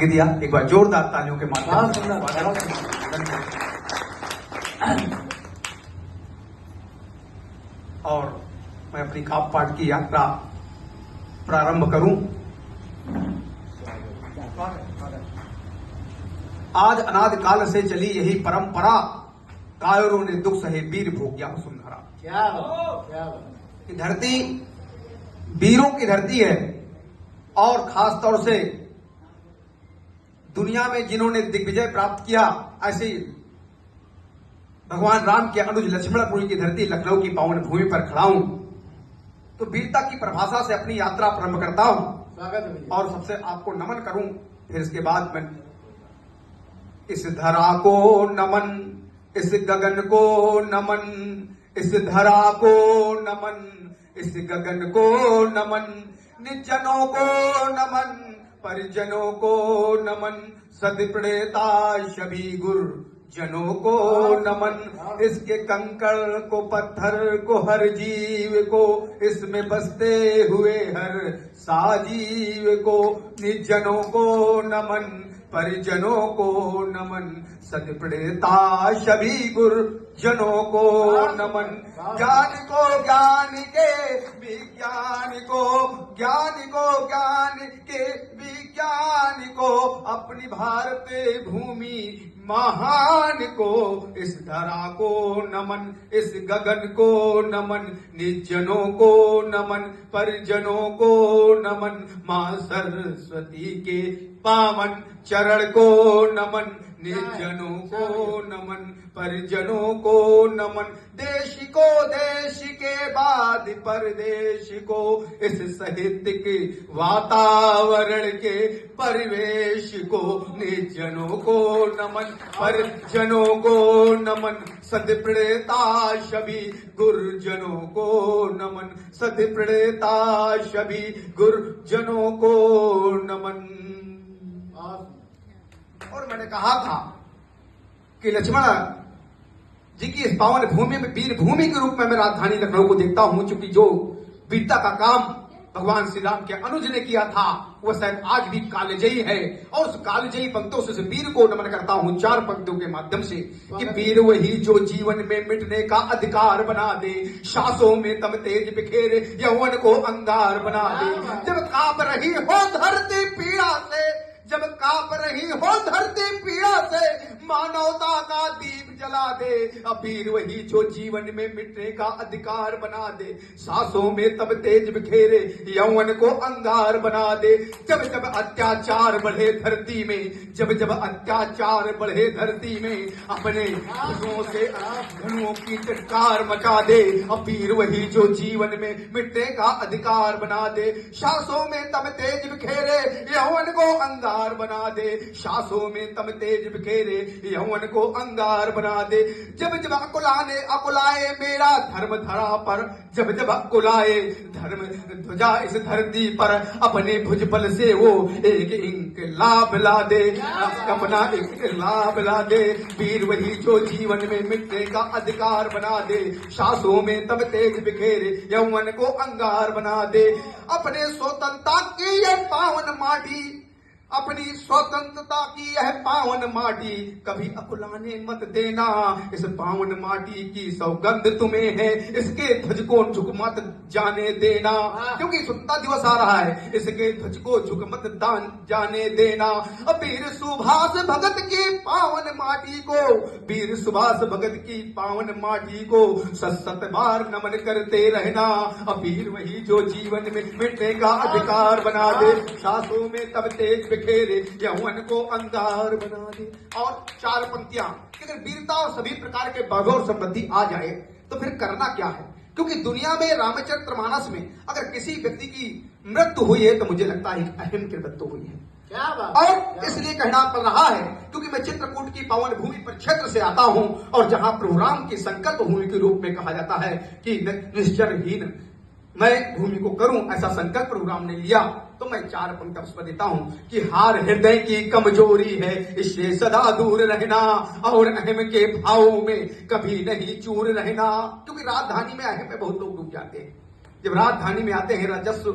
गिरिया एक बार जोरदार तालियों के माध्यम से और मैं अपनी काव्य पाठ की यात्रा प्रारंभ करूं। आज अनादि काल से चली यही परंपरा, कायरों ने दुख सहे वीर भोग्या वसुंधरा। क्या धरती वीरों की धरती है और खास तौर से दुनिया में जिन्होंने दिग्विजय प्राप्त किया, ऐसे भगवान राम के अनुज लक्ष्मणपुरी की धरती लखनऊ की पावन भूमि पर खड़ा हूं। तो वीरता की परिभाषा से अपनी यात्रा प्रारंभ करता हूं और सबसे आपको नमन करूं। फिर इसके बाद मैं इस धरा को नमन, इस गगन को नमन, इस धरा को नमन, इस गगन को नमन, निजनों को नमन, परिजनों को नमन, सदप्रणेता सभी गुरु जनों को नमन। इसके कंकड़ को, पत्थर को, हर जीव को, इसमें बसते हुए हर साजीव को, निजनों को नमन, परिजनों को नमन, सदप्रणेता सभी गुरु जनों को नमन। ज्ञान को ज्ञान के, विज्ञान को ज्ञान को, ज्ञान के विज्ञान को, अपनी भारत भूमि महान को, इस धरा को नमन, इस गगन को नमन, निजनों को नमन, परिजनों को नमन, मां सरस्वती के पावन चरण को नमन, निर्जनों को नमन, परिजनों को नमन। देश को देश के बाद परदेश को, इस साहित्यिक वातावरण के परिवेश को, निर्जनों को नमन, परिजनों को नमन, सदप्रणेता सभी गुरुजनों को नमन, सदप्रणेता सभी गुरुजनों को नमन। और मैंने कहा था कि लक्ष्मण जी की इस पावन भूमि में वीर भूमि के रूप में मैं राजधानी लखनऊ को देखता हूं, क्योंकि जो वीरता का काम भगवान श्री राम के अनुज ने किया था वह शायद आज भी कालजयी है। और उस कालजयी पंक्तों से वीर को नमन करता हूं 4 पंक्तियों के माध्यम से कि वीर वही जो जीवन में मिटने का अधिकार बना दे, सांसों में दम तेज बिखेरे, यौवन को अंगार बना दे। जब कांप रही हो धरती पीड़ा से, जब कांप रही हो धरती पीड़ा से, मानवता का दीप जला दे। वीर वही जो जीवन में मिटने का अधिकार बना दे, सांसों में तब तेज बिखेरे, यौवन को अंगार बना दे। जब जब अत्याचार बढ़े धरती में, जब जब अत्याचार बढ़े धरती में, अपने घरों से घरों की टटकार मचा दे। वीर वही जो जीवन में मिटने का अधिकार बना दे, सांसों में तब तेज बिखेरे, यौवन को अंगार बना दे, सांसों में तब तेज बिखेरे, यौवन को अंगार बना दे। जब जब अकुलाए मेरा धर्म धरा पर, जब जब अकुलाए धर्म ध्वजा इस धरती पर, अपने भुजबल से वो एक इंकलाब ला दे, अपना इंकलाब ला दे। वीर वही जो जीवन में मिटने का अधिकार बना दे, सांसों में तब तेज बिखेरे, यौवन को अंगार बना दे। अपने स्वतंत्रता की ये पावन माटी, अपनी स्वतंत्रता की यह पावन माटी, कभी अकुलाने मत देना। इस पावन माटी की सौगंध तुम्हें है, इसके ध्वज को झुक मत जाने देना, क्योंकि स्वतंत्रता दिवस आ रहा है। इसके ध्वज को झुक मत जाने देना। वीर सुभाष भगत की पावन माटी को, वीर सुभाष भगत की पावन माटी को सत बार नमन करते रहना। वीर वही जो जीवन में मिटने का अधिकार बना दे, सांसों में तब तेज बिखेरे, यौवन को अंगार बना दे। और 4 पंक्तियां कि अगर वीरता और सभी प्रकार के वैभव और समृद्धि आ जाए तो फिर करना क्या है। क्योंकि दुनिया में रामचरितमानस में अगर किसी व्यक्ति की मृत्यु हुई है तो मुझे लगता है अहम की मृत्यु हुई है। और इसलिए कहना पड़ रहा है क्योंकि मैं चित्रकूट की पावन भूमि पर क्षेत्र से आता हूं, और जहां प्रभु राम की संकल्प भूमि के रूप में कहा जाता है कि निश्चरहीन मैं भूमि को करूं, ऐसा संकल्प प्रभु राम ने लिया। तो मैं 4 पंक्ति उस पर देता हूं कि हार हृदय की कमजोरी है, इससे सदा दूर रहना, और अहम के भाव में कभी नहीं चूर रहना। क्योंकि राजधानी में अहम में बहुत लोग डूब जाते हैं। जब राजधानी में आते हैं, राजस्व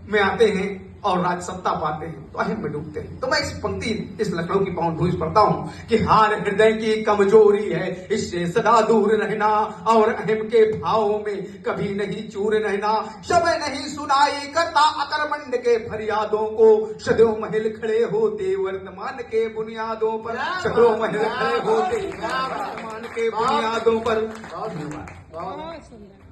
में आते हैं, और राज सत्ता पाते हैं तो अहम में डूबते हैं। तो मैं इस पंक्ति इस लखनऊ की पावन भूमि पढ़ता हूं कि हार हृदय की कमजोरी है, इससे सदा दूर रहना, और अहम के भावों में कभी नहीं चूर रहना। शब नहीं सुनाई करता अकरमंड के फरियादों को, सदैव महल खड़े होते वर्तमान के बुनियादों पर, सदैव महल खड़े होते वर्तमान के बुनियादों पर। बहुत सुंदर।